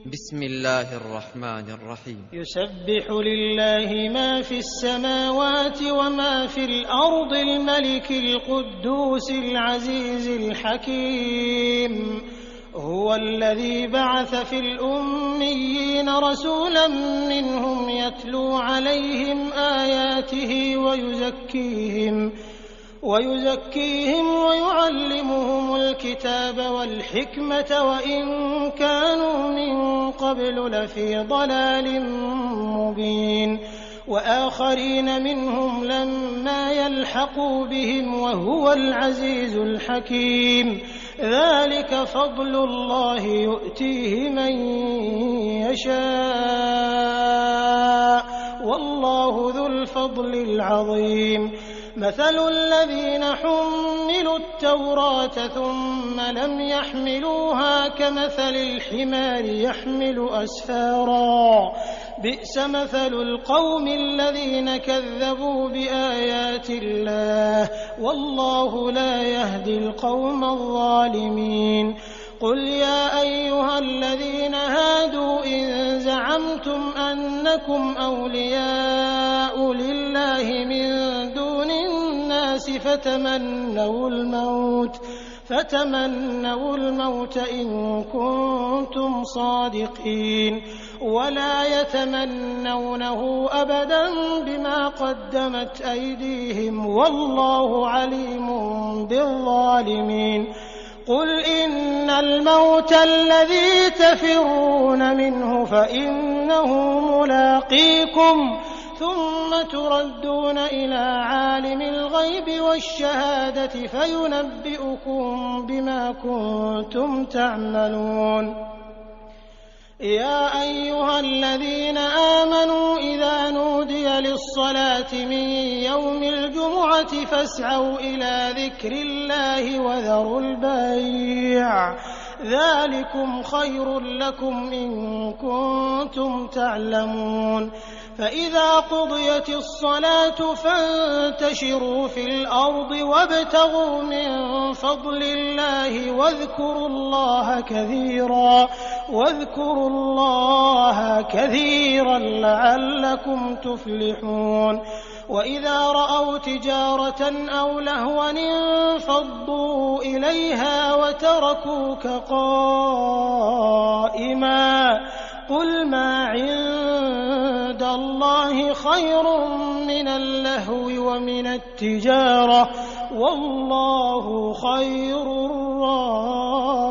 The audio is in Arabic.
بسم الله الرحمن الرحيم. يسبح لله ما في السماوات وما في الأرض الملك القدوس العزيز الحكيم. هو الذي بعث في الأميين رسولا منهم يتلو عليهم آياته ويزكيهم ويعلمهم الكتاب والحكمة وإن كانوا من قبل لفي ضلال مبين، وآخرين منهم لما يلحقوا بهم وهو العزيز الحكيم. ذلك فضل الله يؤتيه من يشاء والله ذو الفضل العظيم. مثل الذين حملوا التوراة ثم لم يحملوها كمثل الحمار يحمل أسفارا، بئس مثل القوم الذين كذبوا بآيات الله والله لا يهدي القوم الظالمين. قل يا أيها الذين هادوا إن زعمتم أنكم أولياء لله من دون الناس فتمنوا الموت إن كنتم صادقين، ولا يتمنونه أبدا بما قدمت أيديهم والله عليم بالظالمين. قل إن الموت الذي تفرون منه فإنه ملاقيكم ثم تردون إلى عالم الغيب والشهادة فينبئكم بما كنتم تعملون. يا أيها الذين آمنوا إذا نودي للصلاة من يوم الجمعة فاسعوا إلى ذكر الله وذروا البيع، ذلكم خير لكم إن كنتم تعلمون. فإذا قضيت الصلاة فانتشروا في الأرض وابتغوا من فضل الله واذكروا الله كثيرا لعلكم تفلحون. وإذا رأوا تجارة أو لهوا انفضوا إليها وتركوك قائما، قل ما عند الله خير من اللهو ومن التجارة والله خير الرازقين.